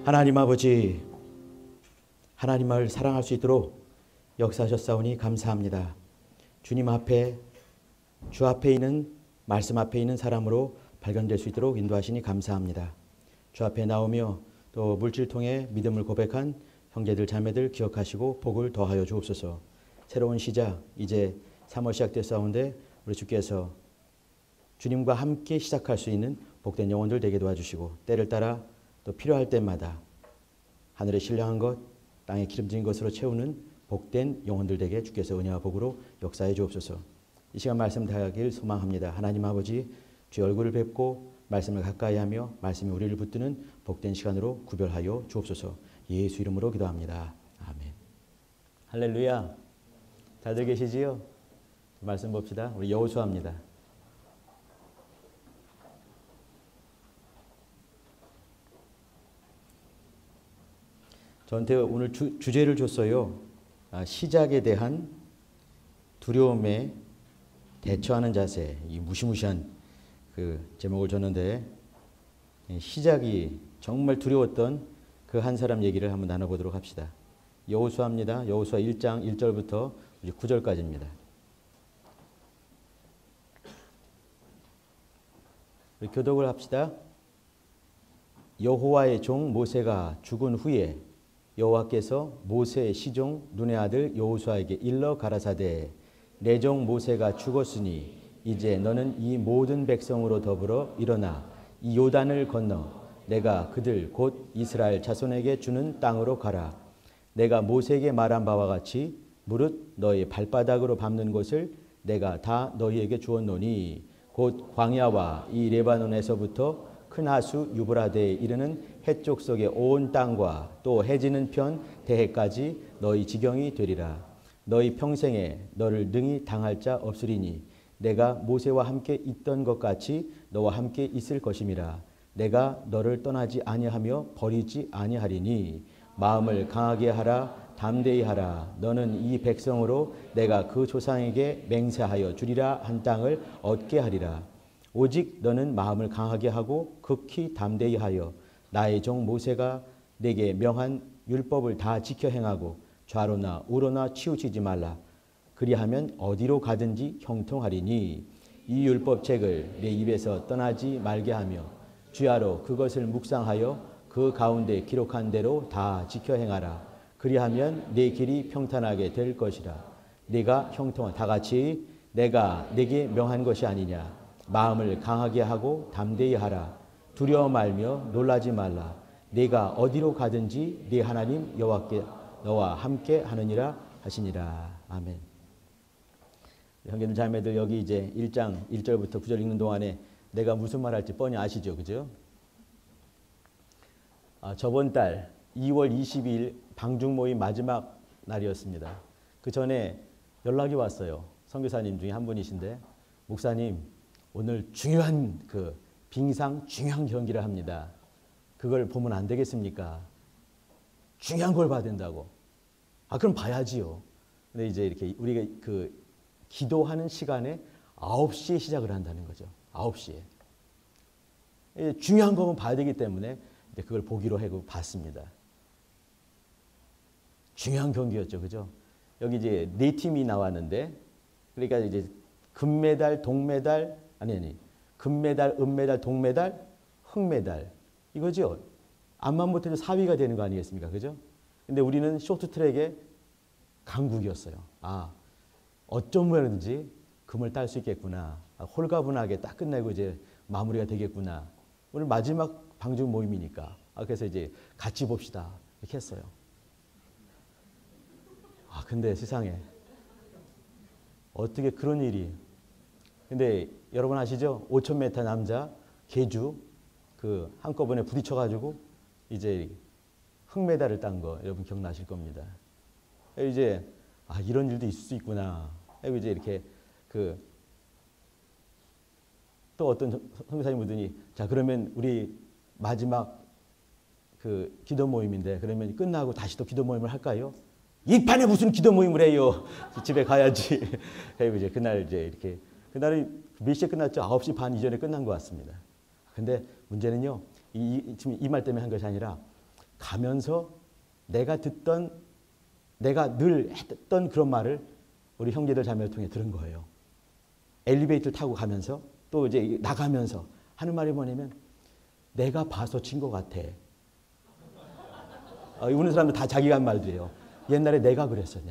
하나님 아버지, 하나님을 사랑할 수 있도록 역사하셨사오니 감사합니다. 주님 앞에, 주 앞에 있는 말씀 앞에 있는 사람으로 발견될 수 있도록 인도하시니 감사합니다. 주 앞에 나오며 또 물질통에 믿음을 고백한 형제들 자매들 기억하시고 복을 더하여 주옵소서. 새로운 시작, 이제 3월 시작됐사온데 우리 주께서 주님과 함께 시작할 수 있는 복된 영혼들 되게 도와주시고, 때를 따라 또 필요할 때마다 하늘의 신령한 것, 땅의 기름진 것으로 채우는 복된 영혼들 되게 주께서 은혜와 복으로 역사해 주옵소서. 이 시간 말씀 다하길 소망합니다. 하나님 아버지, 주의 얼굴을 뵙고 말씀을 가까이 하며 말씀이 우리를 붙드는 복된 시간으로 구별하여 주옵소서. 예수 이름으로 기도합니다. 아멘. 할렐루야. 잘들 계시지요? 말씀 봅시다. 우리 여호수아입니다. 저한테 오늘 주제를 줬어요. 시작에 대한 두려움에 대처하는 자세. 이 무시무시한 그 제목을 줬는데, 시작이 정말 두려웠던 그 한 사람 얘기를 한번 나눠보도록 합시다. 여호수아입니다. 여호수아 1장 1절부터 9절까지입니다. 우리 교독을 합시다. 여호와의 종 모세가 죽은 후에 여호와께서 모세의 시종 눈의 아들 여호수아에게 일러 가라사대, 내 종 모세가 죽었으니 이제 너는 이 모든 백성으로 더불어 일어나 이 요단을 건너 내가 그들 곧 이스라엘 자손에게 주는 땅으로 가라. 내가 모세에게 말한 바와 같이 무릇 너희 발바닥으로 밟는 곳을 내가 다 너희에게 주었노니 곧 광야와 이 레바논에서부터 큰 하수 유브라데에 이르는 해쪽 속의 온 땅과 또 해지는 편 대해까지 너희 지경이 되리라. 너희 평생에 너를 능히 당할 자 없으리니 내가 모세와 함께 있던 것 같이 너와 함께 있을 것임이라. 내가 너를 떠나지 아니하며 버리지 아니하리니 마음을 강하게 하라. 담대히 하라. 너는 이 백성으로 내가 그 조상에게 맹세하여 주리라 한 땅을 얻게 하리라. 오직 너는 마음을 강하게 하고 극히 담대히 하여 나의 종 모세가 내게 명한 율법을 다 지켜 행하고 좌로나 우로나 치우치지 말라. 그리하면 어디로 가든지 형통하리니 이 율법책을 내 입에서 떠나지 말게 하며 주야로 그것을 묵상하여 그 가운데 기록한 대로 다 지켜 행하라. 그리하면 내 길이 평탄하게 될 것이라. 네가 형통한, 다 같이, 내가 내게 명한 것이 아니냐. 마음을 강하게 하고 담대히 하라. 두려워 말며 놀라지 말라. 네가 어디로 가든지 네 하나님 여호와께 너와 함께 하느니라 하시니라. 아멘. 형제들 자매들, 여기 이제 1장 1절부터 9절 읽는 동안에 내가 무슨 말 할지 뻔히 아시죠? 그죠? 저번 달 2월 22일 방중 모임 마지막 날이었습니다. 그 전에 연락이 왔어요. 선교사님 중에 한 분이신데, 목사님 오늘 중요한 빙상 중요한 경기를 합니다. 그걸 보면 안 되겠습니까? 중요한 걸 봐야 된다고. 그럼 봐야지요. 근데 이제 이렇게 우리가 기도하는 시간에 9시에 시작을 한다는 거죠. 9시에. 중요한 거면 봐야 되기 때문에 그걸 보기로 하고 봤습니다. 중요한 경기였죠. 그죠? 여기 이제 4팀이 나왔는데, 그러니까 이제 금메달, 동메달, 금메달, 은메달, 동메달, 흑메달. 이거죠. 암만 못해도 4위가 되는 거 아니겠습니까? 그죠? 근데 우리는 쇼트트랙의 강국이었어요. 어쩌면든지 금을 딸 수 있겠구나. 홀가분하게 딱 끝내고 이제 마무리가 되겠구나. 오늘 마지막 방중 모임이니까. 그래서 이제 같이 봅시다. 이렇게 했어요. 근데 세상에 어떻게 그런 일이. 근데 여러분 아시죠? 5,000m 남자 계주 한꺼번에 부딪혀가지고 이제 흑메달을 딴 거 여러분 기억나실 겁니다. 이제 이런 일도 있을 수 있구나. 이제 이렇게 또 어떤 선교사님 분이 자 그러면 우리 마지막 기도 모임인데 그러면 끝나고 다시 또 기도 모임을 할까요? 이 판에 무슨 기도 모임을 해요? 집에 가야지. 이제 그날 이제 이렇게 그날이 몇 시에 끝났죠? 9시 반 이전에 끝난 것 같습니다. 근데 문제는요, 지금 이 말 때문에 한 것이 아니라 가면서 내가 늘 했던 그런 말을 우리 형제들 자매를 통해 들은 거예요. 엘리베이터를 타고 가면서 또 이제 나가면서 하는 말이 뭐냐면 내가 봐서 진 것 같아. 우는 사람들 다 자기가 한 말들이에요. 옛날에 내가 그랬어요.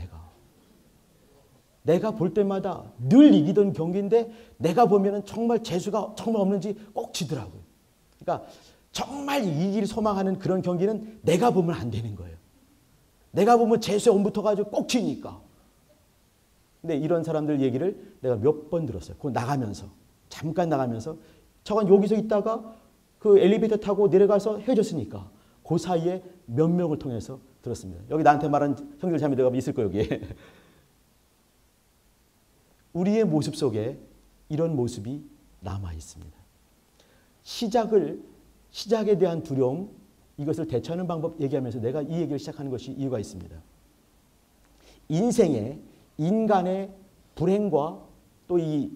내가 볼 때마다 늘 이기던 경기인데 내가 보면은 정말 재수가 정말 없는지 꼭 지더라고요. 그러니까 정말 이길 소망하는 그런 경기는 내가 보면 안 되는 거예요. 내가 보면 재수에 옴붙어가지고 꼭 지니까. 근데 이런 사람들 얘기를 내가 몇 번 들었어요. 그거 나가면서. 잠깐 나가면서. 저건 여기서 있다가 그 엘리베이터 타고 내려가서 헤어졌으니까. 그 사이에 몇 명을 통해서 들었습니다. 여기 나한테 말한 형들 자매들가 있을 거예요, 여기에. 우리의 모습 속에 이런 모습이 남아 있습니다. 시작에 대한 두려움, 이것을 대처하는 방법 얘기하면서 내가 이 얘기를 시작하는 것이 이유가 있습니다. 인생에 인간의 불행과 또 이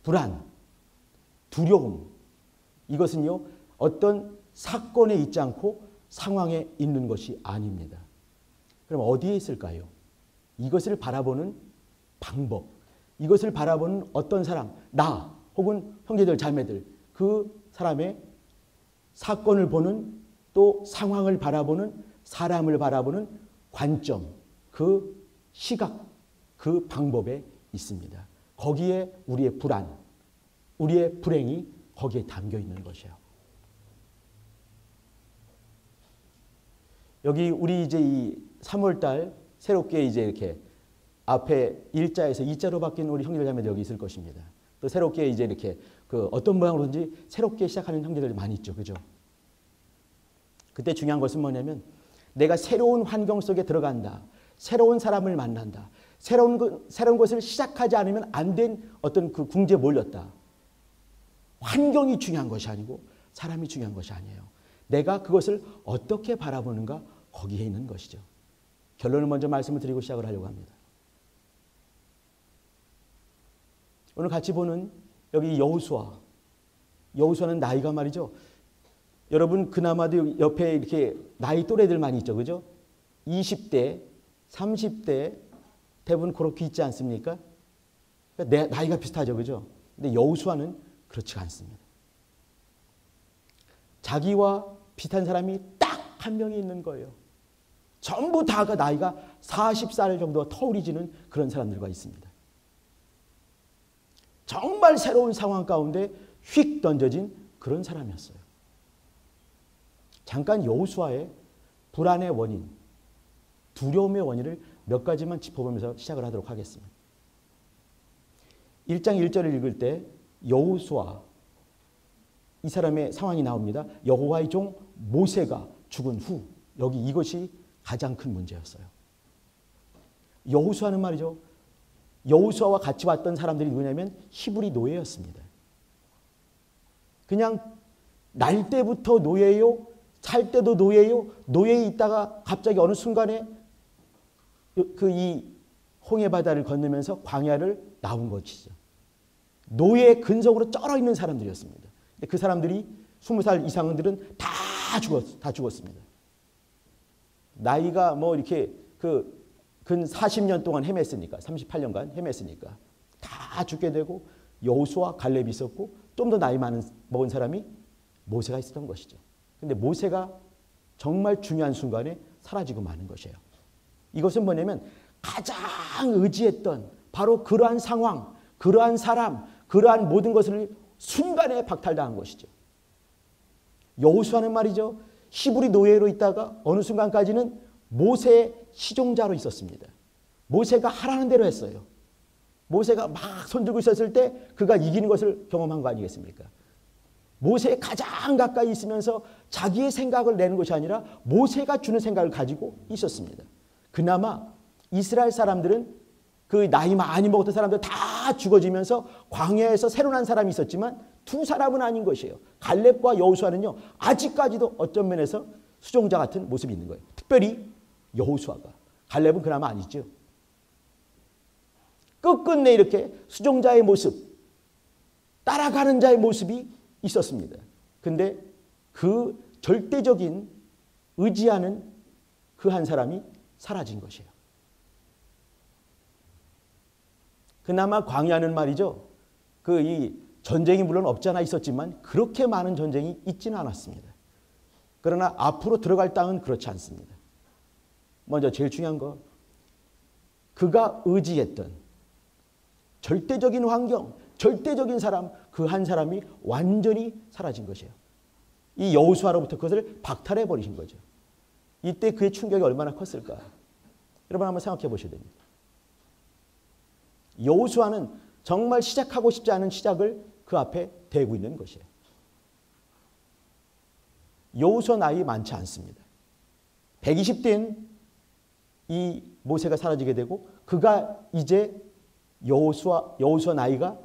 불안, 두려움, 이것은요, 어떤 사건에 있지 않고 상황에 있는 것이 아닙니다. 그럼 어디에 있을까요? 이것을 바라보는 방법, 이것을 바라보는 어떤 사람, 나 혹은 형제들, 자매들, 그 사람의 사건을 보는 또 상황을 바라보는 사람을 바라보는 관점, 그 시각, 그 방법에 있습니다. 거기에 우리의 불안, 우리의 불행이 거기에 담겨 있는 것이에요. 여기 우리 이제 이 3월달 새롭게 이제 이렇게 앞에 1자에서 2자로 바뀐 우리 형제들 자매들 여기 있을 것입니다. 또 새롭게 이제 이렇게 어떤 모양으로든지 새롭게 시작하는 형제들이 많이 있죠. 그죠? 그때 중요한 것은 뭐냐면 내가 새로운 환경 속에 들어간다. 새로운 사람을 만난다. 새로운 것을 시작하지 않으면 안 된 어떤 그 궁지에 몰렸다. 환경이 중요한 것이 아니고 사람이 중요한 것이 아니에요. 내가 그것을 어떻게 바라보는가 거기에 있는 것이죠. 결론을 먼저 말씀을 드리고 시작을 하려고 합니다. 오늘 같이 보는 여기 여호수아는 나이가 말이죠. 여러분 그나마도 옆에 이렇게 나이 또래들 많이 있죠. 그죠? 20대, 30대 대부분 그렇게 있지 않습니까? 나이가 비슷하죠. 그죠? 근데 여호수아는 그렇지 않습니다. 자기와 비슷한 사람이 딱 한 명이 있는 거예요. 전부 다가 나이가 40살 정도 터울이지는 그런 사람들과 있습니다. 정말 새로운 상황 가운데 휙 던져진 그런 사람이었어요. 잠깐 여호수아의 불안의 원인, 두려움의 원인을 몇 가지만 짚어보면서 시작을 하도록 하겠습니다. 1장 1절을 읽을 때 여호수아, 이 사람의 상황이 나옵니다. 여호와의 종 모세가 죽은 후, 여기 이것이 가장 큰 문제였어요. 여호수아는 말이죠. 여호수아와 같이 왔던 사람들이 누구냐면 히브리 노예였습니다. 그냥 날 때부터 노예요, 살 때도 노예요. 노예에 있다가 갑자기 어느 순간에 이 홍해 바다를 건너면서 광야를 나온 것이죠. 노예의 근성으로 쩔어 있는 사람들이었습니다. 그 사람들이 20살 이상들은 다 죽었습니다. 나이가 뭐 이렇게 근 40년 동안 헤맸으니까, 38년간 헤맸으니까 다 죽게 되고 여호수아, 갈렙이 있었고 좀 더 나이 먹은 사람이 모세가 있었던 것이죠. 근데 모세가 정말 중요한 순간에 사라지고 마는 것이에요. 이것은 뭐냐면 가장 의지했던 바로 그러한 상황, 그러한 사람, 그러한 모든 것을 순간에 박탈당한 것이죠. 여호수아는 말이죠. 히브리 노예로 있다가 어느 순간까지는 모세의 시종자로 있었습니다. 모세가 하라는 대로 했어요. 모세가 막 손들고 있었을 때 그가 이기는 것을 경험한 거 아니겠습니까? 모세에 가장 가까이 있으면서 자기의 생각을 내는 것이 아니라 모세가 주는 생각을 가지고 있었습니다. 그나마 이스라엘 사람들은 그 나이 많이 먹었던 사람들 다 죽어지면서 광야에서 새로 난 사람이 있었지만 두 사람은 아닌 것이에요. 갈렙과 여호수아는요, 아직까지도 어떤 면에서 수종자 같은 모습이 있는 거예요. 특별히 여호수아가. 갈렙은 그나마 아니죠. 끝끝내 이렇게 수종자의 모습, 따라가는 자의 모습이 있었습니다. 근데 그 절대적인 의지하는 그 한 사람이 사라진 것이에요. 그나마 광야는 말이죠. 이 전쟁이 물론 없지 않아 있었지만 그렇게 많은 전쟁이 있지는 않았습니다. 그러나 앞으로 들어갈 땅은 그렇지 않습니다. 먼저 제일 중요한 거, 그가 의지했던 절대적인 환경, 절대적인 사람, 그 한 사람이 완전히 사라진 것이에요. 이 여호수아로부터 그것을 박탈해 버리신 거죠. 이때 그의 충격이 얼마나 컸을까? 여러분 한번 생각해 보셔야 됩니다. 여호수아는 정말 시작하고 싶지 않은 시작을 그 앞에 대고 있는 것이에요. 여호수아 나이 많지 않습니다. 120대인 이 모세가 사라지게 되고 그가 이제 여호수아 나이가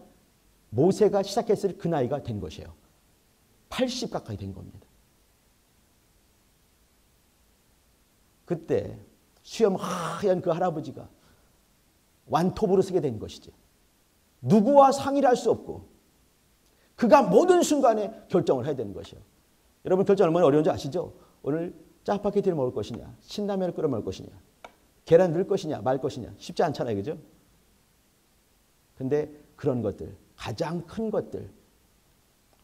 모세가 시작했을 그 나이가 된 것이에요. 80 가까이 된 겁니다. 그때 수염 하얀 그 할아버지가 완톱으로 쓰게 된 것이죠. 누구와 상의를 할 수 없고 그가 모든 순간에 결정을 해야 되는 것이에요. 여러분 결정 얼마나 어려운지 아시죠? 오늘 짜파게티를 먹을 것이냐, 신라면을 끓여 먹을 것이냐, 계란 넣을 것이냐 말 것이냐 쉽지 않잖아요. 그죠? 근데 그런 것들, 가장 큰 것들,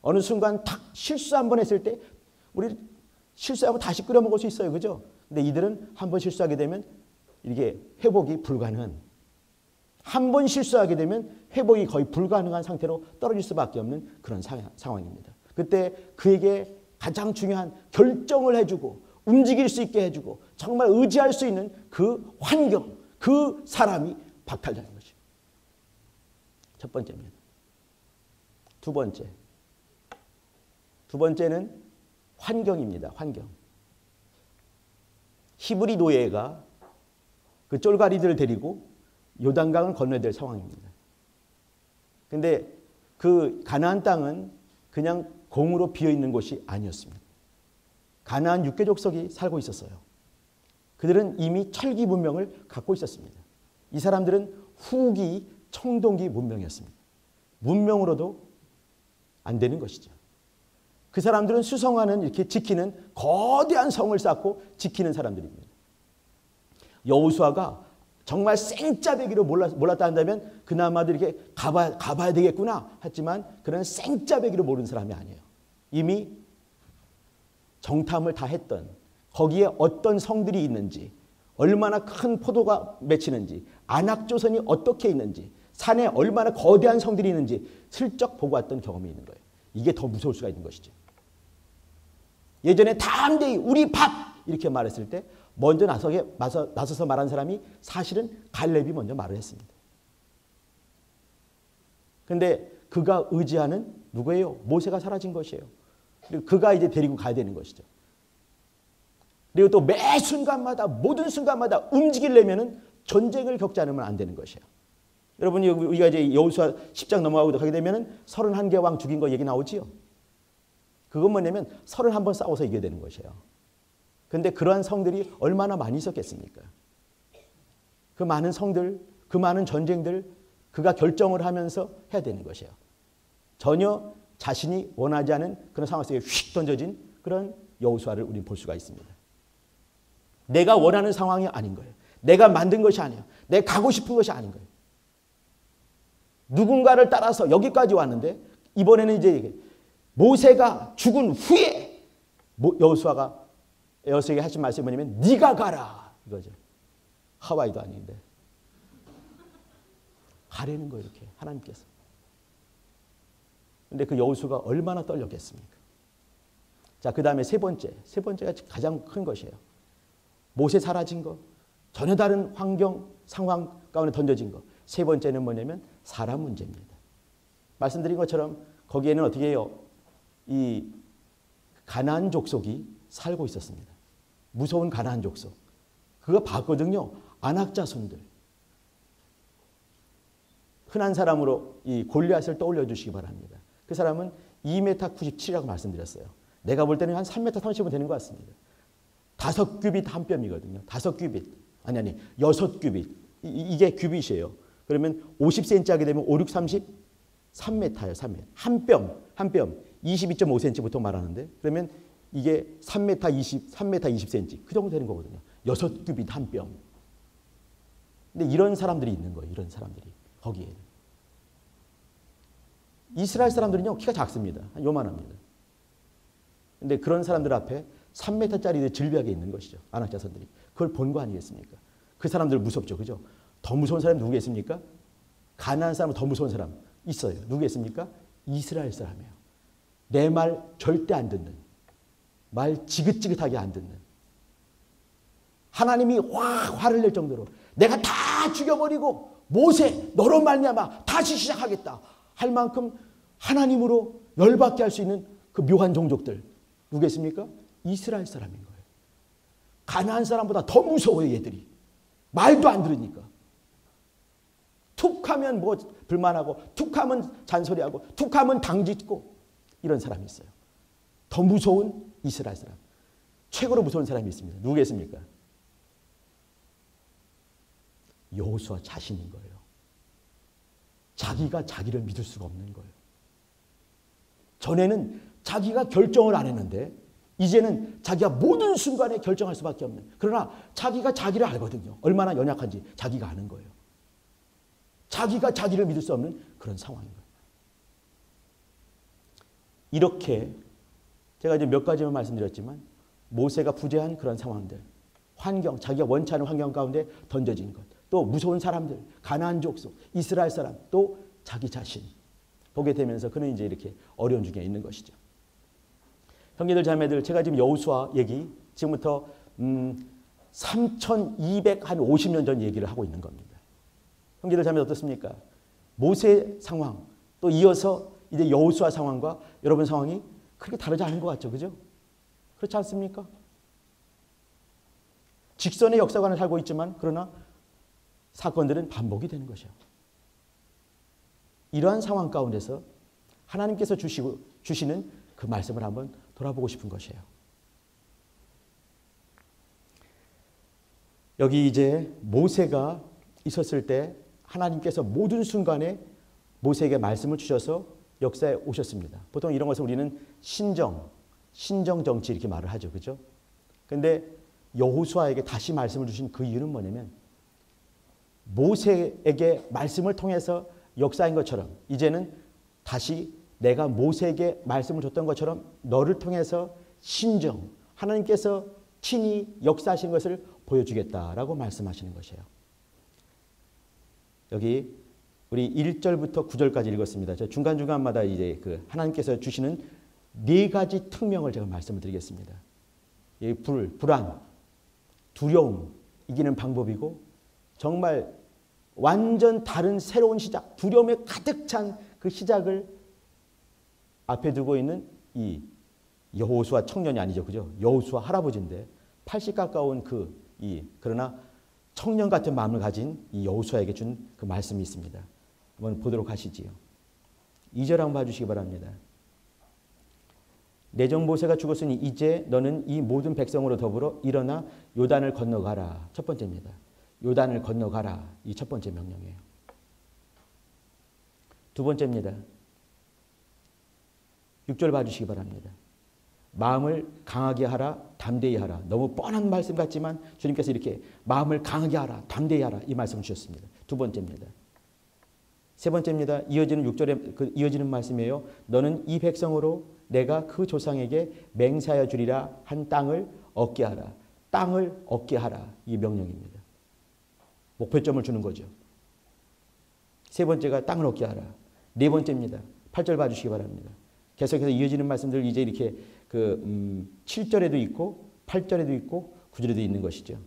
어느 순간 탁 실수 한번 했을 때 우리 실수하고 다시 끓여 먹을 수 있어요. 그죠? 근데 이들은 한번 실수하게 되면 이게 회복이 불가능한, 한 번 실수하게 되면 회복이 거의 불가능한 상태로 떨어질 수밖에 없는 그런 상황입니다. 그때 그에게 가장 중요한 결정을 해주고 움직일 수 있게 해주고 정말 의지할 수 있는 그 환경, 그 사람이 박탈되는 것이죠. 첫 번째입니다. 두 번째는 환경입니다. 환경. 히브리 노예가 그 쫄가리들을 데리고 요단강을 건너야 될 상황입니다. 근데 그 가나안 땅은 그냥 공으로 비어있는 곳이 아니었습니다. 가나안 6개 족속이 살고 있었어요. 그들은 이미 철기 문명을 갖고 있었습니다. 이 사람들은 후기 청동기 문명이었습니다. 문명으로도 안 되는 것이죠. 그 사람들은 수성하는 이렇게 지키는 거대한 성을 쌓고 지키는 사람들입니다. 여호수아가 정말 생짜배기로 몰랐다 한다면 그나마도 이렇게 가봐야 되겠구나 했지만 그런 생짜배기로 모르는 사람이 아니에요. 이미 정탐을 다 했던 거기에 어떤 성들이 있는지, 얼마나 큰 포도가 맺히는지, 안악조선이 어떻게 있는지, 산에 얼마나 거대한 성들이 있는지 슬쩍 보고 왔던 경험이 있는 거예요. 이게 더 무서울 수가 있는 것이죠. 예전에 담대히 우리 밥 이렇게 말했을 때 먼저 나서서 말한 사람이 사실은 갈렙이 먼저 말을 했습니다. 그런데 그가 의지하는 누구예요? 모세가 사라진 것이에요. 그리고 그가 이제 데리고 가야 되는 것이죠. 그리고 또 매 순간마다 모든 순간마다 움직이려면은 전쟁을 겪지 않으면 안 되는 것이에요. 여러분이 우리가 이제 여호수아 10장 넘어가고 가게 되면은 31개 왕 죽인 거 얘기 나오지요. 그건 뭐냐면 31번 싸워서 이겨야 되는 것이에요. 그런데 그러한 성들이 얼마나 많이 있었겠습니까? 그 많은 성들, 그 많은 전쟁들 그가 결정을 하면서 해야 되는 것이에요. 전혀 자신이 원하지 않은 그런 상황 속에 휙 던져진 그런 여호수아를 우리는 볼 수가 있습니다. 내가 원하는 상황이 아닌 거예요. 내가 만든 것이 아니에요. 내가 가고 싶은 것이 아닌 거예요. 누군가를 따라서 여기까지 왔는데 이번에는 이제 모세가 죽은 후에 여호수아에게 하신 말씀이 뭐냐면 네가 가라 이거죠. 하와이도 아닌데 가라는 거예요. 이렇게 하나님께서. 근데 그 여호수아가 얼마나 떨렸겠습니까? 자, 그 다음에 세 번째가 가장 큰 것이에요. 모세 사라진 거, 전혀 다른 환경, 상황 가운데 던져진 거. 세 번째는 뭐냐면 사람 문제입니다. 말씀드린 것처럼 거기에는 어떻게 해요? 이 가나안 족속이 살고 있었습니다. 무서운 가나안 족속. 그거 봤거든요. 안악자손들. 흔한 사람으로 이 골리앗을 떠올려 주시기 바랍니다. 그 사람은 2m 97이라고 말씀드렸어요. 내가 볼 때는 한 3m 30은 되는 것 같습니다. 5규빗 한 뼘이거든요. 5규빗. 아니 6규빗. 이게 규빗이에요. 그러면 50cm 하게 되면 5, 6, 30? 3m예요. 3m. 한 뼘. 22.5cm 보통 말하는데 그러면 이게 3m 20cm 그 정도 되는 거거든요. 6규빗 한 뼘. 근데 이런 사람들이 있는 거예요. 이런 사람들이 거기에는. 이스라엘 사람들은요 키가 작습니다. 요만합니다. 근데 그런 사람들 앞에 3m짜리 질비하게 있는 것이죠. 안악자손들이. 그걸 본 거 아니겠습니까? 그 사람들 무섭죠. 그죠? 더 무서운 사람이 누구겠습니까? 가나안 사람은 더 무서운 사람 있어요. 누구겠습니까? 이스라엘 사람이에요. 내 말 절대 안 듣는. 말 지긋지긋하게 안 듣는. 하나님이 화를 낼 정도로 내가 다 죽여버리고 모세 너로 말미암아 다시 시작하겠다 할 만큼 하나님으로 열받게 할 수 있는 그 묘한 종족들 누구겠습니까? 이스라엘 사람인 거예요. 가나안 사람보다 더 무서워요. 얘들이. 말도 안 들으니까. 툭하면 뭐 불만하고 툭하면 잔소리하고 툭하면 당짓고 이런 사람이 있어요. 더 무서운 이스라엘 사람. 최고로 무서운 사람이 있습니다. 누구겠습니까? 여호수아 자신인 거예요. 자기가 자기를 믿을 수가 없는 거예요. 전에는 자기가 결정을 안 했는데 이제는 자기가 모든 순간에 결정할 수밖에 없는. 그러나 자기가 자기를 알거든요. 얼마나 연약한지 자기가 아는 거예요. 자기가 자기를 믿을 수 없는 그런 상황인 거예요. 이렇게 제가 이제 몇 가지만 말씀드렸지만 모세가 부재한 그런 상황들, 환경, 자기가 원치 않은 환경 가운데 던져진 것, 또 무서운 사람들, 가나안 족속, 이스라엘 사람, 또 자기 자신 보게 되면서 그는 이제 이렇게 어려운 중에 있는 것이죠. 형제들 자매들, 제가 지금 여호수아 얘기 지금부터 3250년 전 얘기를 하고 있는 겁니다. 형제들 자매들 어떻습니까? 모세 상황 또 이어서 이제 여호수아 상황과 여러분 상황이 그렇게 다르지 않은 것 같죠, 그죠? 그렇지 않습니까? 직선의 역사관을 살고 있지만 그러나 사건들은 반복이 되는 것이요. 이러한 상황 가운데서 하나님께서 주시는 그 말씀을 한번 돌아보고 싶은 것이에요. 여기 이제 모세가 있었을 때 하나님께서 모든 순간에 모세에게 말씀을 주셔서 역사에 오셨습니다. 보통 이런 것을 우리는 신정 정치 이렇게 말을 하죠. 그죠? 근데 여호수아에게 다시 말씀을 주신 그 이유는 뭐냐면 모세에게 말씀을 통해서 역사인 것처럼 이제는 다시 내가 모세에게 말씀을 줬던 것처럼 너를 통해서 신정, 하나님께서 친히 역사하신 것을 보여주겠다라고 말씀하시는 것이에요. 여기 우리 1절부터 9절까지 읽었습니다. 저 중간중간마다 이제 그 하나님께서 주시는 4가지 특명을 제가 말씀을 드리겠습니다. 이 불안, 두려움 이기는 방법이고 정말 완전 다른 새로운 시작, 두려움에 가득 찬 그 시작을 앞에 두고 있는 이 여호수아 청년이 아니죠. 그죠? 여호수아 할아버지인데 80 가까운 그러나 청년 같은 마음을 가진 이 여호수아에게 준 그 말씀이 있습니다. 한번 보도록 하시지요. 2절 한번 봐주시기 바랍니다. 내 종 모세가 죽었으니 이제 너는 이 모든 백성으로 더불어 일어나 요단을 건너가라. 첫 번째입니다. 요단을 건너가라. 이 첫 번째 명령이에요. 두 번째입니다. 6절 봐주시기 바랍니다. 마음을 강하게 하라, 담대히 하라. 너무 뻔한 말씀 같지만 주님께서 이렇게 마음을 강하게 하라, 담대히 하라 이 말씀을 주셨습니다. 두 번째입니다. 세 번째입니다. 이어지는 6절에 이어지는 말씀이에요. 너는 이 백성으로 내가 그 조상에게 맹세하여 주리라 한 땅을 얻게 하라. 땅을 얻게 하라. 이 명령입니다. 목표점을 주는 거죠. 세 번째가 땅을 얻게 하라. 네 번째입니다. 8절 봐주시기 바랍니다. 계속해서 이어지는 말씀들 이제 이렇게 7절에도 있고 8절에도 있고 9절에도 있는 것이죠.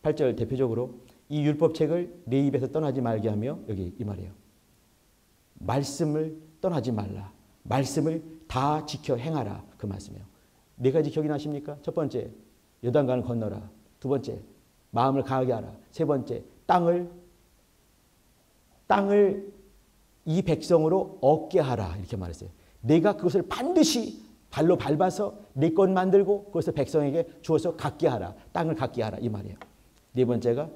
8절 대표적으로 이 율법책을 내 입에서 떠나지 말게 하며 여기 이 말이에요. 말씀을 떠나지 말라. 말씀을 다 지켜 행하라. 그 말씀이에요. 4가지 기억이 나십니까? 첫 번째, 요단강을 건너라. 두 번째, 마음을 강하게 하라. 세 번째, 땅을 이 백성으로 얻게 하라. 이렇게 말했어요. 내가 그것을 반드시 발로 밟아서 내 것 만들고 그것을 백성에게 주어서 갖게 하라. 땅을 갖게 하라. 이 말이에요. 네 번째가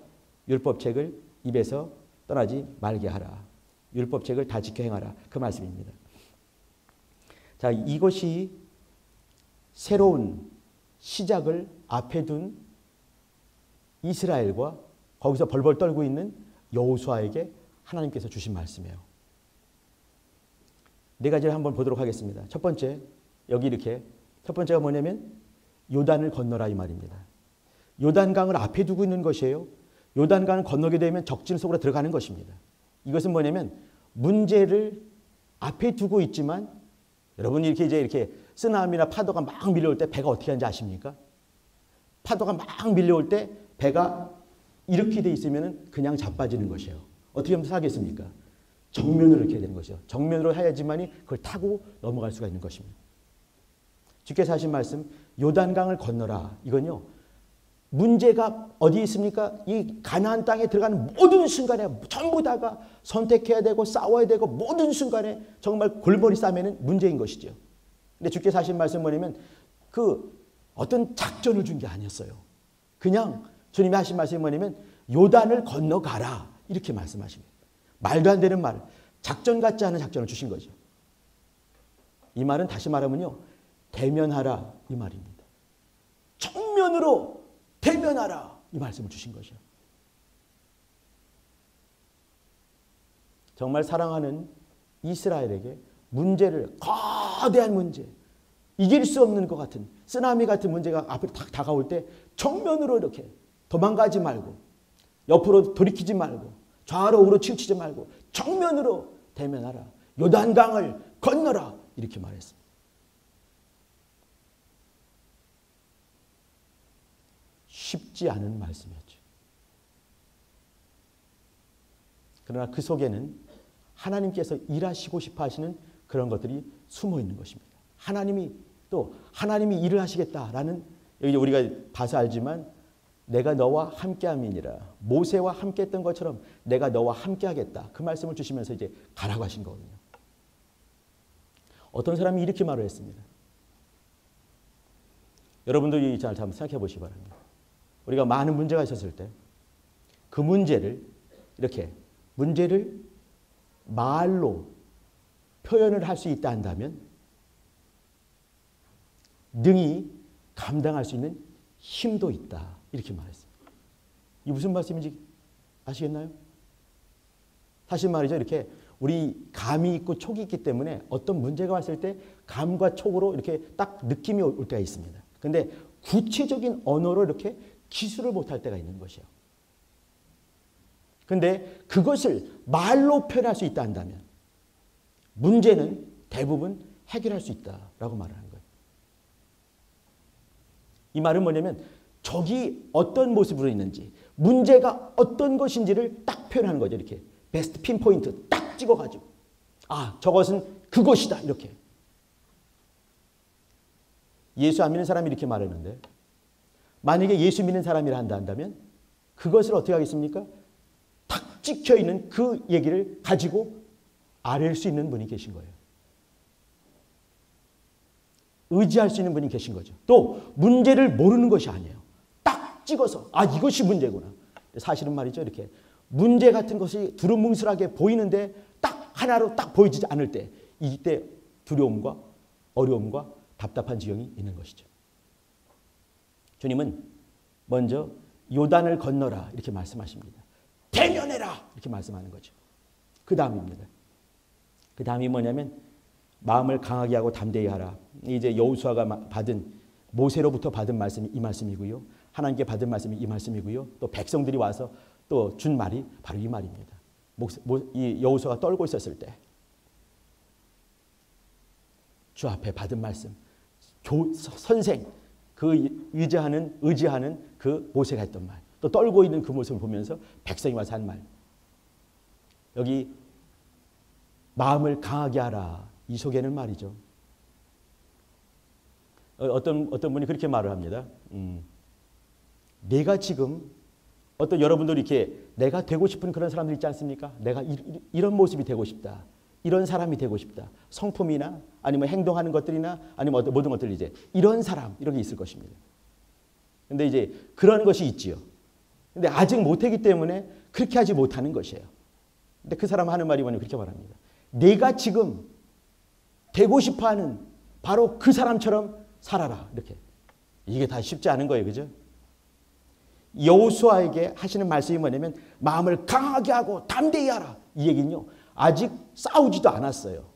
율법책을 입에서 떠나지 말게 하라. 율법책을 다 지켜 행하라. 그 말씀입니다. 자, 이것이 새로운 시작을 앞에 둔 이스라엘과 거기서 벌벌 떨고 있는 여호수아에게 하나님께서 주신 말씀이에요. 네 가지를 한번 보도록 하겠습니다. 첫 번째, 여기 이렇게 첫 번째가 뭐냐면 요단을 건너라 이 말입니다. 요단강을 앞에 두고 있는 것이에요. 요단강을 건너게 되면 적진 속으로 들어가는 것입니다. 이것은 뭐냐면 문제를 앞에 두고 있지만 여러분 이렇게 쓰나미나 파도가 막 밀려올 때 배가 어떻게 하는지 아십니까? 파도가 막 밀려올 때 배가 이렇게 돼 있으면 그냥 자빠지는 것이에요. 어떻게 하면 사겠습니까? 정면으로 이렇게 해야 되는 것이죠. 정면으로 해야지만이 그걸 타고 넘어갈 수가 있는 것입니다. 주께서 하신 말씀 요단강을 건너라. 이건요. 문제가 어디 있습니까? 이 가나안 땅에 들어가는 모든 순간에 전부 다가 선택해야 되고 싸워야 되고 모든 순간에 정말 골머리 싸매는 문제인 것이죠. 근데 주께서 하신 말씀은 뭐냐면 그 어떤 작전을 준 게 아니었어요. 그냥 주님이 하신 말씀이 뭐냐면 요단을 건너가라 이렇게 말씀하십니다. 말도 안 되는 말, 작전 같지 않은 작전을 주신 거죠. 이 말은 다시 말하면요. 대면하라 이 말입니다. 정면으로 대면하라 이 말씀을 주신 거죠. 정말 사랑하는 이스라엘에게 문제를 거대한 문제, 이길 수 없는 것 같은 쓰나미 같은 문제가 앞으로 다가올 때 정면으로 이렇게 도망가지 말고 옆으로 돌이키지 말고 좌우로 우로 치우치지 말고 정면으로 대면하라. 요단강을 건너라 이렇게 말했습니다. 쉽지 않은 말씀이었죠. 그러나 그 속에는 하나님께서 일하시고 싶어 하시는 그런 것들이 숨어 있는 것입니다. 하나님이 일을 하시겠다라는 여기 우리가 봐서 알지만 내가 너와 함께함이니라. 모세와 함께했던 것처럼 내가 너와 함께하겠다. 그 말씀을 주시면서 이제 가라고 하신 거거든요. 어떤 사람이 이렇게 말을 했습니다. 여러분들이 잘 한번 생각해 보시기 바랍니다. 우리가 많은 문제가 있었을 때 그 문제를 말로 표현을 할 수 있다 한다면 능히 감당할 수 있는 힘도 있다. 이렇게 말했습니다. 이게 무슨 말씀인지 아시겠나요? 사실 말이죠. 이렇게 우리 감이 있고 촉이 있기 때문에 어떤 문제가 왔을 때 감과 촉으로 이렇게 딱 느낌이 올 때가 있습니다. 근데 구체적인 언어로 이렇게 기술을 못할 때가 있는 것이에요. 근데 그것을 말로 표현할 수 있다 한다면 문제는 대부분 해결할 수 있다라고 말을 하는 거예요. 이 말은 뭐냐면 적이 어떤 모습으로 있는지 문제가 어떤 것인지를 딱 표현하는 거죠. 이렇게 베스트 핀포인트 딱 찍어가지고 저것은 그것이다 이렇게. 예수 안 믿는 사람이 이렇게 말했는데 만약에 예수 믿는 사람이라 한다면 그것을 어떻게 하겠습니까? 탁 찍혀있는 그 얘기를 가지고 아뢰일 수 있는 분이 계신 거예요. 의지할 수 있는 분이 계신 거죠. 또 문제를 모르는 것이 아니에요. 딱 찍어서 이것이 문제구나. 사실은 말이죠. 이렇게 문제 같은 것이 두루뭉술하게 보이는데 딱 하나로 딱 보이지 않을 때 이때 두려움과 어려움과 답답한 지경이 있는 것이죠. 주님은 먼저 요단을 건너라 이렇게 말씀하십니다. 대면해라 이렇게 말씀하는 거죠. 그 다음입니다. 그 다음이 뭐냐면 마음을 강하게 하고 담대히 하라. 이제 여호수아가 받은 모세로부터 받은 말씀이 이 말씀이고요. 하나님께 받은 말씀이 이 말씀이고요. 또 백성들이 와서 또 준 말이 바로 이 말입니다. 이 여호수아가 떨고 있었을 때 주 앞에 받은 말씀, 선생, 그 의지하는 그 모세가 했던 말, 또 떨고 있는 그 모습을 보면서 백성이 와서 한 말. 여기 마음을 강하게 하라. 이 속에는 말이죠. 어떤 분이 그렇게 말을 합니다. 내가 지금 여러분들이 이렇게 내가 되고 싶은 그런 사람들 있지 않습니까? 내가 이런 모습이 되고 싶다. 이런 사람이 되고 싶다. 성품이나 아니면 행동하는 것들이나 아니면 모든 것들 이제 이런 사람 이런 게 있을 것입니다. 근데 이제 그런 것이 있지요. 근데 아직 못하기 때문에 그렇게 하지 못하는 것이에요. 근데 그 사람 하는 말이 뭐냐면 그렇게 말합니다. 내가 지금 되고 싶어하는 바로 그 사람처럼 살아라. 이렇게. 이게 다 쉽지 않은 거예요. 그죠? 여호수아에게 하시는 말씀이 뭐냐면 마음을 강하게 하고 담대히 하라. 이 얘기는요. 아직 싸우지도 않았어요.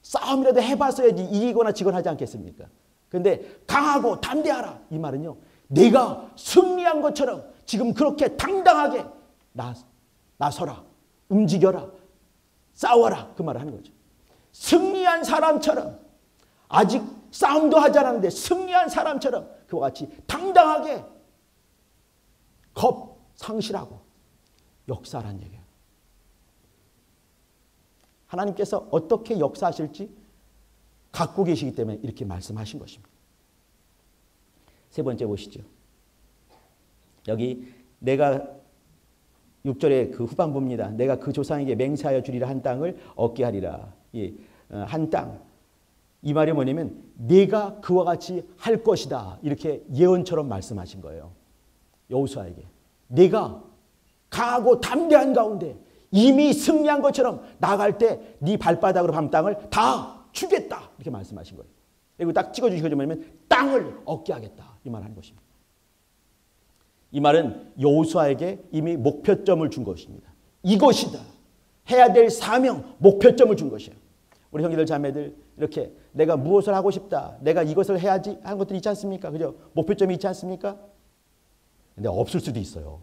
싸움이라도 해봤어야지 이기거나 지거나 하지 않겠습니까? 그런데 강하고 담대하라. 이 말은요. 내가 승리한 것처럼 지금 그렇게 당당하게 나서라. 움직여라. 싸워라. 그 말을 하는 거죠. 승리한 사람처럼 아직 싸움도 하지 않았는데 승리한 사람처럼 그와 같이 당당하게 겁 상실하고 역사하라는 얘기예요. 하나님께서 어떻게 역사하실지 갖고 계시기 때문에 이렇게 말씀하신 것입니다. 세 번째 보시죠. 여기 내가 6절의 그 후반부입니다. 내가 그 조상에게 맹세하여 주리라 한 땅을 얻게 하리라. 한 땅. 이 말이 뭐냐면 내가 그와 같이 할 것이다. 이렇게 예언처럼 말씀하신 거예요. 여호수아에게. 내가 강하고 담대한 가운데 이미 승리한 것처럼 나갈 때 네 발바닥으로 밟은 땅을 다 주겠다. 이렇게 말씀하신 거예요. 그리고 딱 찍어주시고 뭐냐면 땅을 얻게 하겠다. 이 말을 하는 것입니다. 이 말은 여호수아에게 이미 목표점을 준 것입니다. 이것이다. 해야 될 사명, 목표점을 준 것이에요. 우리 형제들 자매들 이렇게 내가 무엇을 하고 싶다. 내가 이것을 해야지 하는 것들이 있지 않습니까? 그죠? 목표점이 있지 않습니까? 근데 없을 수도 있어요.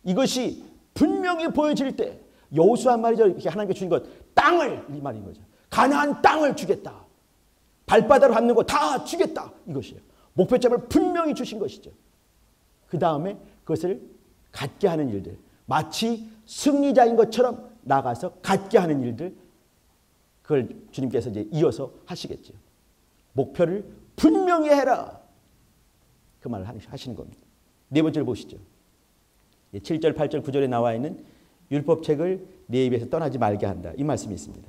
이것이 분명히 보여질 때 여호수아 말이죠. 이렇게 하나님께 주신 것 땅을 이 말인 거죠. 가나안 땅을 주겠다. 발바닥으로 밟는 거 다 주겠다. 이것이에요. 목표점을 분명히 주신 것이죠. 그 다음에 그것을 갖게 하는 일들. 마치 승리자인 것처럼 나가서 갖게 하는 일들. 그걸 주님께서 이제 이어서 하시겠죠. 목표를 분명히 해라. 그 말을 하시는 겁니다. 네 번째를 보시죠. 7절, 8절, 9절에 나와 있는 율법책을 내 입에서 떠나지 말게 한다. 이 말씀이 있습니다.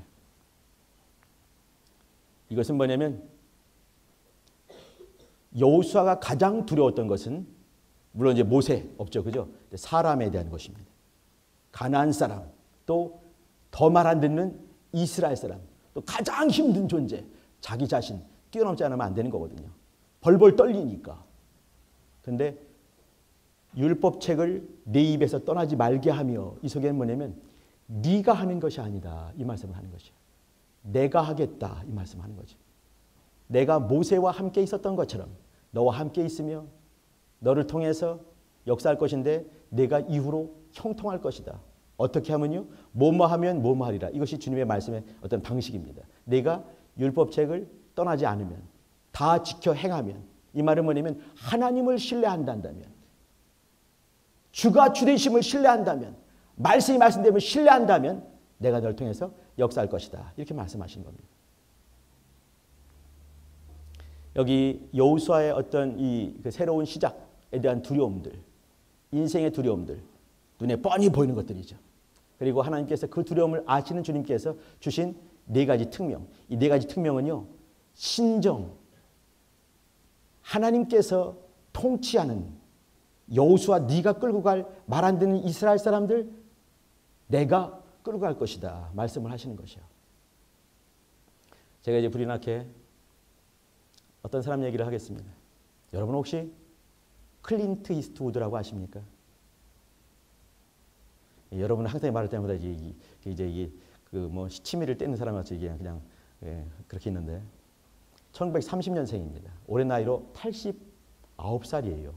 이것은 뭐냐면 여호수아가 가장 두려웠던 것은 물론 이제 모세 없죠. 그죠? 사람에 대한 것입니다. 가나안 사람, 또 더 말 안 듣는 이스라엘 사람, 또 가장 힘든 존재, 자기 자신 뛰어넘지 않으면 안 되는 거거든요. 벌벌 떨리니까. 그런데 율법책을 내 입에서 떠나지 말게 하며 이 속에는 뭐냐면 네가 하는 것이 아니다. 이 말씀을 하는 것이에요. 내가 하겠다. 이 말씀을 하는 거죠. 내가 모세와 함께 있었던 것처럼 너와 함께 있으며 너를 통해서 역사할 것인데 내가 이후로 형통할 것이다. 어떻게 하면요? 뭐뭐 하면 뭐뭐 하리라. 이것이 주님의 말씀의 어떤 방식입니다. 내가 율법책을 떠나지 않으면 다 지켜 행하면 이 말은 뭐냐면 하나님을 신뢰한다면 주가 주되심을 신뢰한다면 말씀이 말씀되면 신뢰한다면 내가 너를 통해서 역사할 것이다. 이렇게 말씀하신 겁니다. 여기 여호수아의 어떤 이 새로운 시작에 대한 두려움들, 인생의 두려움들, 눈에 뻔히 보이는 것들이죠. 그리고 하나님께서 그 두려움을 아시는 주님께서 주신 네 가지 특명. 이 네 가지 특명은요. 신정, 하나님께서 통치하는 여호수아 네가 끌고 갈 말 안 듣는 이스라엘 사람들 내가 끌고 갈 것이다. 말씀을 하시는 것이요. 제가 이제 불이 나게 어떤 사람 얘기를 하겠습니다. 여러분 혹시 클린트 이스트우드라고 아십니까? 여러분은 항상 말할 때마다 이제 뭐 시치미를 떼는 사람같이 그냥 그렇게 있는데 1930년생입니다. 올해 나이로 89살이에요.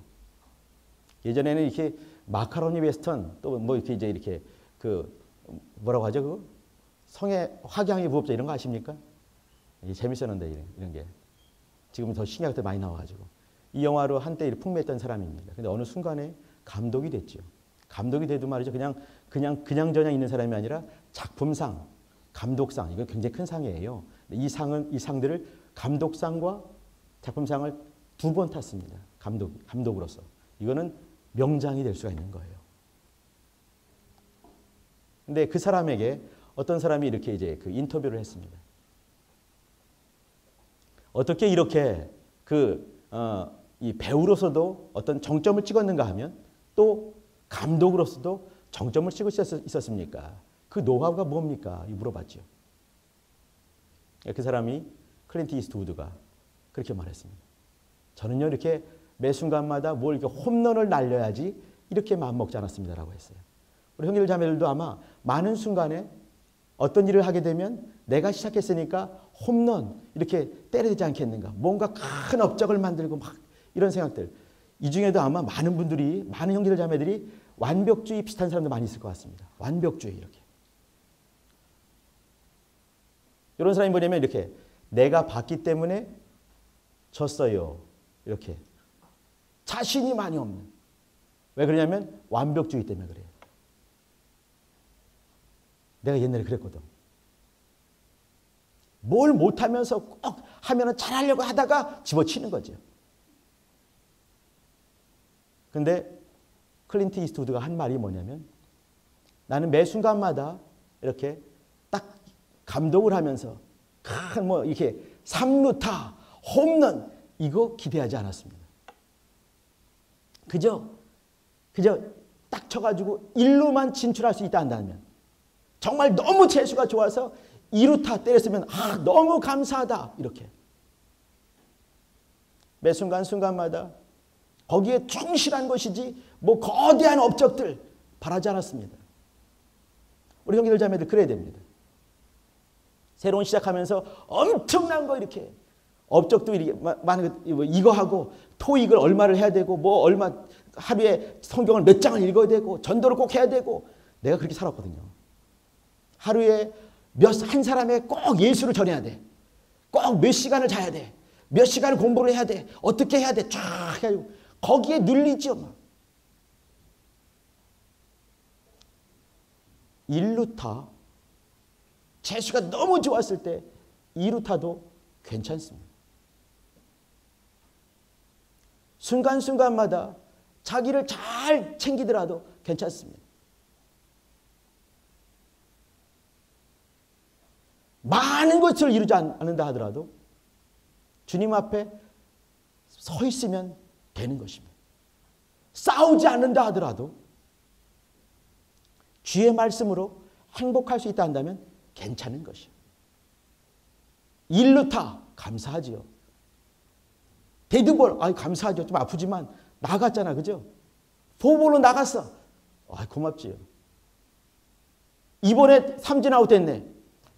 예전에는 이렇게 마카로니 웨스턴 또 뭐 이렇게 그 뭐라고 하죠? 그 성의 확양의 부업자 이런 거 아십니까? 재밌었는데 이런 게 지금 더 신기한 것들 많이 나와가지고 이 영화로 한때 풍미했던 사람입니다. 근데 어느 순간에 감독이 됐죠. 감독이 돼도 말이죠. 그냥 있는 사람이 아니라 작품상, 감독상 이건 굉장히 큰 상이에요. 이 상들을 감독상과 작품상을 2번 탔습니다. 감독으로서 이거는 명장이 될 수가 있는 거예요. 근데 그 사람에게 어떤 사람이 이렇게 이제 그 인터뷰를 했습니다. 어떻게 이렇게 이 배우로서도 어떤 정점을 찍었는가 하면 또 감독으로서도 정점을 찍을 수 있었습니까? 그 노하우가 뭡니까? 물어봤죠. 그 사람이 클린트 이스트우드가 그렇게 말했습니다. 저는요 이렇게 매 순간마다 뭘 이렇게 홈런을 날려야지 이렇게 마음먹지 않았습니다라고 했어요. 우리 형제들 자매들도 아마 많은 순간에 어떤 일을 하게 되면 내가 시작했으니까 홈런 이렇게 때려야 되지 않겠는가. 뭔가 큰 업적을 만들고 막 이런 생각들. 이 중에도 아마 많은 분들이 많은 형제들 자매들이 완벽주의 비슷한 사람도 많이 있을 것 같습니다. 완벽주의 이렇게. 이런 사람이 뭐냐면 이렇게 내가 봤기 때문에 졌어요. 이렇게. 자신이 많이 없는. 왜 그러냐면 완벽주의 때문에 그래요. 내가 옛날에 그랬거든. 뭘 못하면서 꼭 하면 잘하려고 하다가 집어치는 거죠. 근데 클린트 이스트우드가 한 말이 뭐냐면 나는 매 순간마다 이렇게 딱 감동을 하면서 큰 뭐 이렇게 3루타, 홈런 이거 기대하지 않았습니다. 그저 딱 쳐가지고 1루만 진출할 수 있다 한다면 정말 너무 재수가 좋아서 2루타 때렸으면 너무 감사하다 이렇게 매 순간마다 거기에 충실한 것이지 뭐 거대한 업적들 바라지 않았습니다. 우리 형제들 자매들 그래야 됩니다. 새로운 시작하면서 엄청난 거 이렇게 업적도 이렇게 많은 거 이거 하고 토익을 얼마를 해야 되고 뭐 얼마 하루에 성경을 몇 장을 읽어야 되고 전도를 꼭 해야 되고 내가 그렇게 살았거든요. 하루에 한 사람에 꼭 예수를 전해야 돼. 꼭 몇 시간을 자야 돼. 몇 시간을 공부를 해야 돼. 어떻게 해야 돼. 쫙 해가지고 거기에 눌리죠. 막. 1루타 재수가 너무 좋았을 때 2루타도 괜찮습니다. 순간순간마다 자기를 잘 챙기더라도 괜찮습니다. 많은 것을 이루지 않는다 하더라도 주님 앞에 서 있으면 되는 것입니다. 싸우지 않는다 하더라도 주의 말씀으로 행복할 수 있다 한다면 괜찮은 것이요. 1루타 감사하지요. 데드볼 감사하죠. 좀 아프지만 나갔잖아. 그죠? 포볼로 나갔어. 고맙지요. 이번에 삼진 아웃 됐네.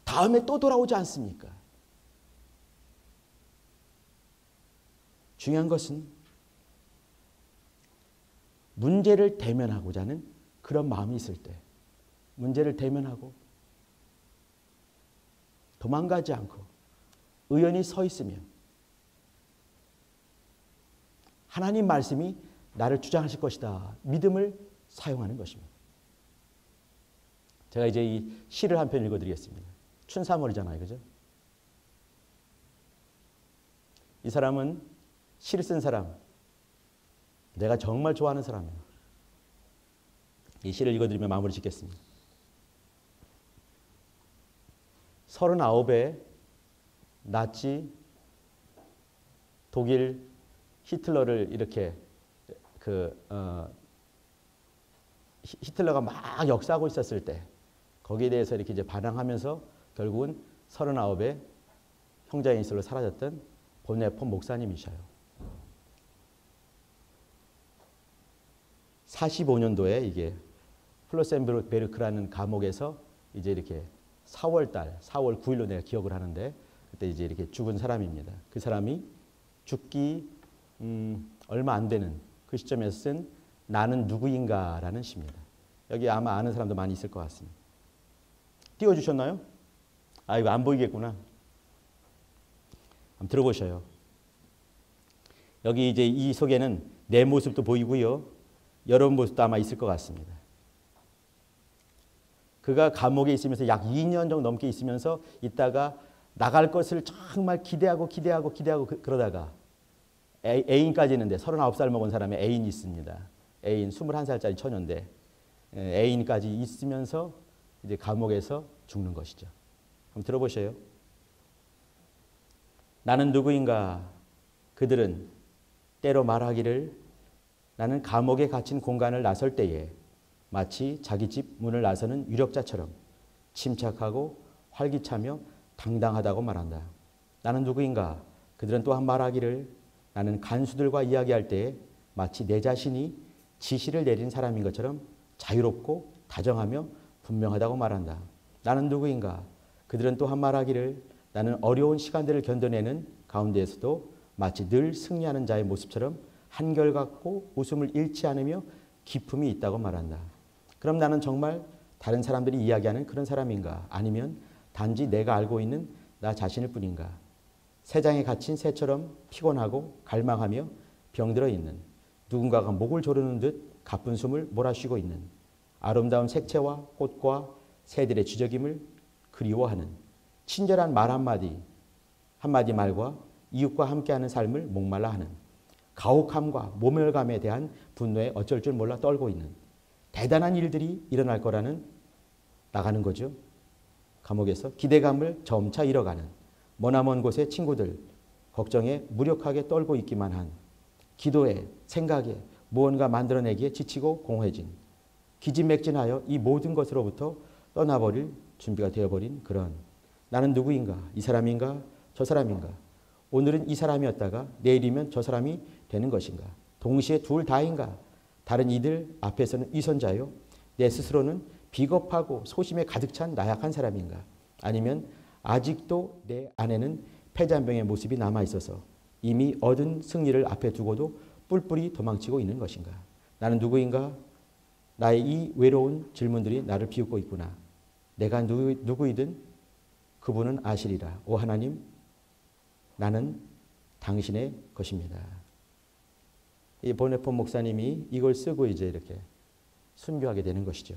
다음에 또 돌아오지 않습니까? 중요한 것은 문제를 대면하고자 하는 그런 마음이 있을 때 문제를 대면하고 도망가지 않고 의연히 서 있으면 하나님 말씀이 나를 주장하실 것이다. 믿음을 사용하는 것입니다. 제가 이제 이 시를 한 편 읽어드리겠습니다. 춘삼월이잖아요. 그죠? 이 사람은 시를 쓴 사람, 내가 정말 좋아하는 사람이에요. 이 시를 읽어드리며 마무리 짓겠습니다. 39에 나치 독일 히틀러를 이렇게 히틀러가 막 역사하고 있었을 때 거기에 대해서 이렇게 이제 반항하면서 결국은 39에 형제의 인술로 사라졌던 본네폰 목사님이셔요. 45년도에 이게 플로센베르크라는 감옥에서 이제 이렇게 4월 9일로 내가 기억을 하는데 그때 이제 이렇게 죽은 사람입니다. 그 사람이 죽기 얼마 안 되는 그 시점에서 쓴 나는 누구인가라는 시입니다. 여기 아마 아는 사람도 많이 있을 것 같습니다. 띄워주셨나요? 이거 안 보이겠구나. 한번 들어보셔요. 여기 이제 이 속에는 내 모습도 보이고요. 여러분 모습도 아마 있을 것 같습니다. 그가 감옥에 있으면서 약 2년 정도 넘게 있으면서 있다가 나갈 것을 정말 기대하고 그러다가 애인까지 있는데 39살 먹은 사람의 애인이 있습니다. 애인 21살짜리 처녀인데 애인까지 있으면서 이제 감옥에서 죽는 것이죠. 한번 들어보셔요. 나는 누구인가? 그들은 때로 말하기를 나는 감옥에 갇힌 공간을 나설 때에 마치 자기 집 문을 나서는 유력자처럼 침착하고 활기차며 당당하다고 말한다. 나는 누구인가? 그들은 또한 말하기를 나는 간수들과 이야기할 때에 마치 내 자신이 지시를 내린 사람인 것처럼 자유롭고 다정하며 분명하다고 말한다. 나는 누구인가? 그들은 또한 말하기를 나는 어려운 시간들을 견뎌내는 가운데에서도 마치 늘 승리하는 자의 모습처럼 한결같고 웃음을 잃지 않으며 기품이 있다고 말한다. 그럼 나는 정말 다른 사람들이 이야기하는 그런 사람인가? 아니면 단지 내가 알고 있는 나 자신일 뿐인가? 새장에 갇힌 새처럼 피곤하고 갈망하며 병들어 있는, 누군가가 목을 조르는 듯 가쁜 숨을 몰아쉬고 있는, 아름다운 색채와 꽃과 새들의 지저김을 그리워하는, 친절한 말 한마디 말과 이웃과 함께하는 삶을 목말라 하는, 가혹함과 모멸감에 대한 분노에 어쩔 줄 몰라 떨고 있는, 대단한 일들이 일어날 거라는 나가는 거죠. 감옥에서 기대감을 점차 잃어가는, 머나먼 곳의 친구들 걱정에 무력하게 떨고 있기만 한, 기도에 생각에 무언가 만들어내기에 지치고 공허해진, 기진맥진하여 이 모든 것으로부터 떠나버릴 준비가 되어버린 그런, 나는 누구인가? 이 사람인가? 저 사람인가? 오늘은 이 사람이었다가 내일이면 저 사람이 되는 것인가? 동시에 둘 다인가? 다른 이들 앞에서는 위선자요, 내 스스로는 비겁하고 소심에 가득 찬 나약한 사람인가? 아니면 아직도 내 안에는 패잔병의 모습이 남아있어서 이미 얻은 승리를 앞에 두고도 뿔뿔이 도망치고 있는 것인가? 나는 누구인가? 나의 이 외로운 질문들이 나를 비웃고 있구나. 내가 누구이든 그분은 아시리라. 오 하나님, 나는 당신의 것입니다. 이 보네포 목사님이 이걸 쓰고 이제 이렇게 순교하게 되는 것이죠.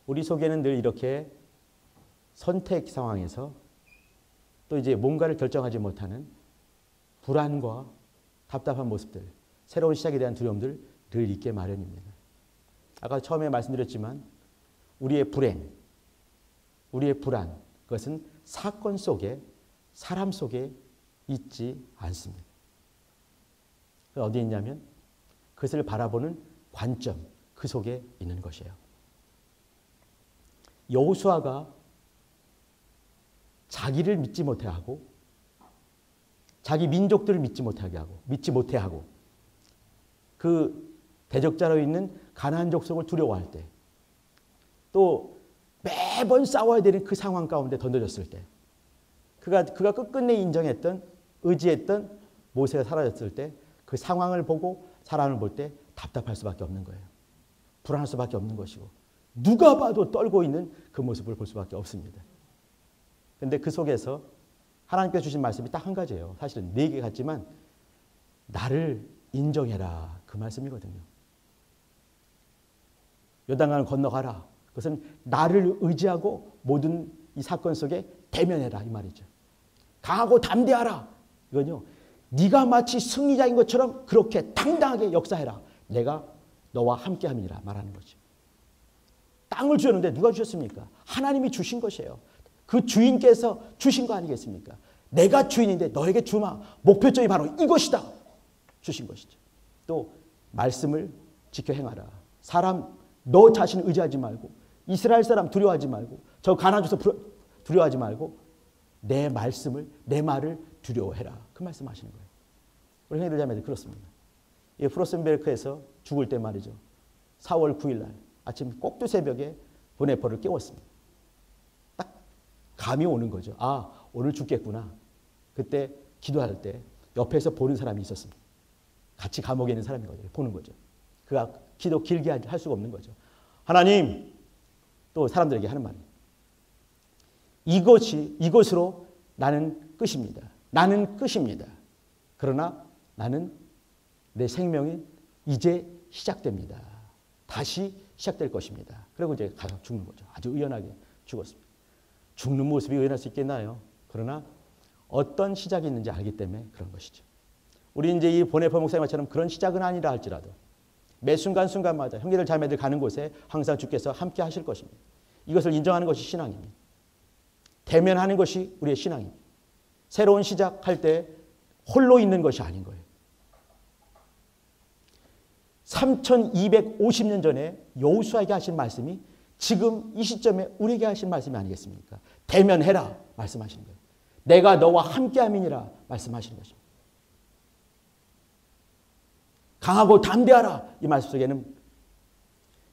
우리 속에는 늘 이렇게 선택 상황에서 또 이제 뭔가를 결정하지 못하는 불안과 답답한 모습들, 새로운 시작에 대한 두려움들 늘 있게 마련입니다. 아까 처음에 말씀드렸지만 우리의 불행, 우리의 불안, 그것은 사건 속에, 사람 속에 있지 않습니다. 어디에 있냐면 그것을 바라보는 관점, 그 속에 있는 것이에요. 여호수아가 자기를 믿지 못해 하고 자기 민족들을 믿지 못하게 하고 믿지 못해 하고 그 대적자로 있는 가나안 족속을 두려워할 때, 또 매번 싸워야 되는 그 상황 가운데 던져졌을 때, 그가 끝끝내 인정했던, 의지했던 모세가 사라졌을 때, 그 상황을 보고 사람을 볼 때 답답할 수밖에 없는 거예요. 불안할 수밖에 없는 것이고, 누가 봐도 떨고 있는 그 모습을 볼 수밖에 없습니다. 그런데 그 속에서 하나님께서 주신 말씀이 딱 한 가지예요. 사실은 4개 같지만 나를 인정해라, 그 말씀이거든요. 요단강을 건너가라. 그것은 나를 의지하고 모든 이 사건 속에 대면해라, 이 말이죠. 강하고 담대하라. 이건요, 네가 마치 승리자인 것처럼 그렇게 당당하게 역사해라. 내가 너와 함께함이니라 말하는 거죠. 땅을 주셨는데 누가 주셨습니까? 하나님이 주신 것이에요. 그 주인께서 주신 거 아니겠습니까? 내가 주인인데 너에게 주마. 목표점이 바로 이것이다. 주신 것이죠. 또 말씀을 지켜 행하라. 사람, 너 자신 의지하지 말고, 이스라엘 사람 두려워하지 말고, 저 가나안 족속 두려워하지 말고 내 말씀을, 내 말을 두려워해라. 그 말씀하시는 거예요. 우리 형제들 자매들 그렇습니다. 이 프로센베르크에서 죽을 때 말이죠. 4월 9일 날 아침 꼭두 새벽에 보네포를 깨웠습니다. 딱 감이 오는 거죠. 아, 오늘 죽겠구나. 그때 기도할 때 옆에서 보는 사람이 있었습니다. 같이 감옥에 있는 사람이거든요. 보는 거죠. 그가 기도 길게 할 수가 없는 거죠. 하나님, 또 사람들에게 하는 말이, 이것으로 나는 끝입니다. 나는 끝입니다. 그러나 나는 내 생명이 이제 시작됩니다. 다시 시작될 것입니다. 그리고 이제 가서 죽는 거죠. 아주 의연하게 죽었습니다. 죽는 모습이 의연할 수 있겠나요? 그러나 어떤 시작이 있는지 알기 때문에 그런 것이죠. 우리 이제 이 보네포 목사님처럼 그런 시작은 아니라 할지라도 매 순간순간마다 형제들 자매들 가는 곳에 항상 주께서 함께 하실 것입니다. 이것을 인정하는 것이 신앙입니다. 대면하는 것이 우리의 신앙입니다. 새로운 시작할 때 홀로 있는 것이 아닌 거예요. 3250년 전에 여호수아에게 하신 말씀이 지금 이 시점에 우리에게 하신 말씀이 아니겠습니까? 대면해라 말씀하시는 거예요. 내가 너와 함께함이니라 말씀하시는 것입니다. 강하고 담대하라. 이 말씀 속에는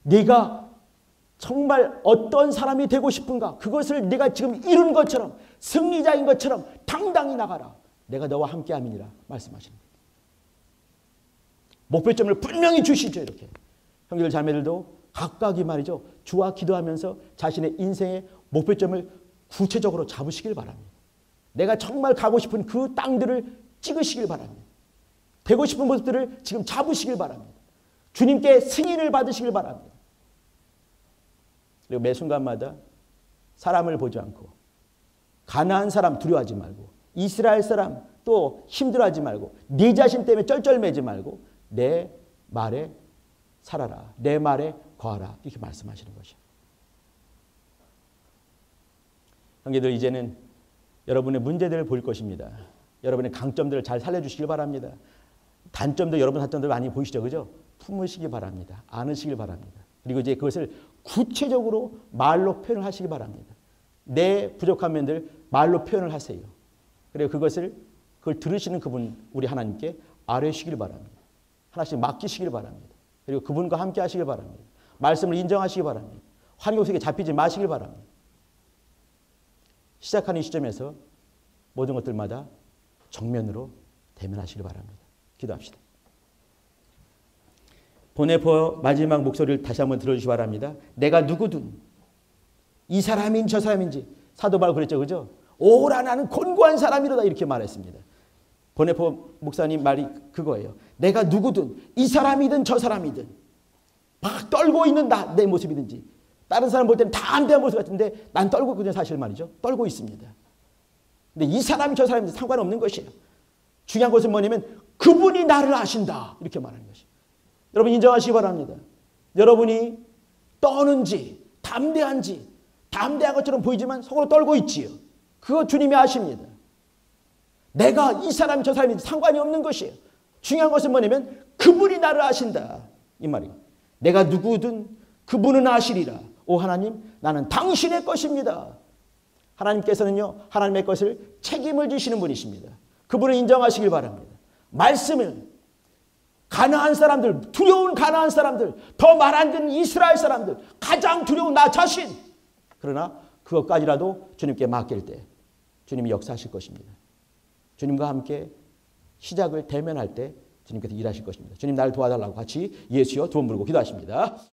네가 정말 어떤 사람이 되고 싶은가, 그것을 네가 지금 이룬 것처럼, 승리자인 것처럼 당당히 나가라. 내가 너와 함께함이니라 말씀하시는 거예요. 목표점을 분명히 주시죠. 이렇게 형제들 자매들도 각각이 말이죠, 주와 기도하면서 자신의 인생의 목표점을 구체적으로 잡으시길 바랍니다. 내가 정말 가고 싶은 그 땅들을 찍으시길 바랍니다. 되고 싶은 모습들을 지금 잡으시길 바랍니다. 주님께 승인을 받으시길 바랍니다. 그리고 매 순간마다 사람을 보지 않고, 가나안 사람 두려워하지 말고, 이스라엘 사람 또 힘들어하지 말고, 네 자신 때문에 쩔쩔매지 말고 내 말에 살아라, 내 말에 거하라, 이렇게 말씀하시는 것이에요. 형제들, 이제는 여러분의 문제들을 볼 것입니다. 여러분의 강점들을 잘 살려주시길 바랍니다. 단점도 여러분 단점들 많이 보이시죠, 그죠? 품으시기 바랍니다. 안으시길 바랍니다. 그리고 이제 그것을 구체적으로 말로 표현을 하시기 바랍니다. 내 부족한 면들 말로 표현을 하세요. 그리고 그걸 들으시는 그분, 우리 하나님께 아뢰시길 바랍니다. 하나씩 맡기시길 바랍니다. 그리고 그분과 함께 하시길 바랍니다. 말씀을 인정하시기 바랍니다. 환경 속에 잡히지 마시길 바랍니다. 시작하는 시점에서 모든 것들마다 정면으로 대면하시길 바랍니다. 기도합시다. 보네포 마지막 목소리를 다시 한번 들어주시기 바랍니다. 내가 누구든 이 사람인 저 사람인지, 사도 바울 그랬죠, 그죠? 오라 나는 곤고한 사람이로다, 이렇게 말했습니다. 보네포 목사님 말이 그거예요. 내가 누구든 이 사람이든 저 사람이든 막 떨고 있는 내 모습이든지, 다른 사람 볼 때는 다 안 되는 모습 같은데 난 떨고 있거든요. 사실 말이죠. 떨고 있습니다. 근데 이 사람이 저 사람인지 상관없는 것이에요. 중요한 것은 뭐냐면 그분이 나를 아신다, 이렇게 말하는 것이에요. 여러분 인정하시기 바랍니다. 여러분이 떠는지 담대한지, 담대한 것처럼 보이지만 속으로 떨고 있지요. 그거 주님이 아십니다. 내가 이 사람이 저 사람인지 상관이 없는 것이에요. 중요한 것은 뭐냐면 그분이 나를 아신다, 이 말이에요. 내가 누구든 그분은 아시리라. 오 하나님, 나는 당신의 것입니다. 하나님께서는요, 하나님의 것을 책임을 지시는 분이십니다. 그분을 인정하시길 바랍니다. 말씀을 가나안 사람들, 두려운 가나안 사람들, 더 말 안 듣는 이스라엘 사람들, 가장 두려운 나 자신, 그러나 그것까지라도 주님께 맡길 때 주님이 역사하실 것입니다. 주님과 함께 시작을 대면할 때 주님께서 일하실 것입니다. 주님 나를 도와달라고 같이 예수여 두 번 부르고 기도하십니다.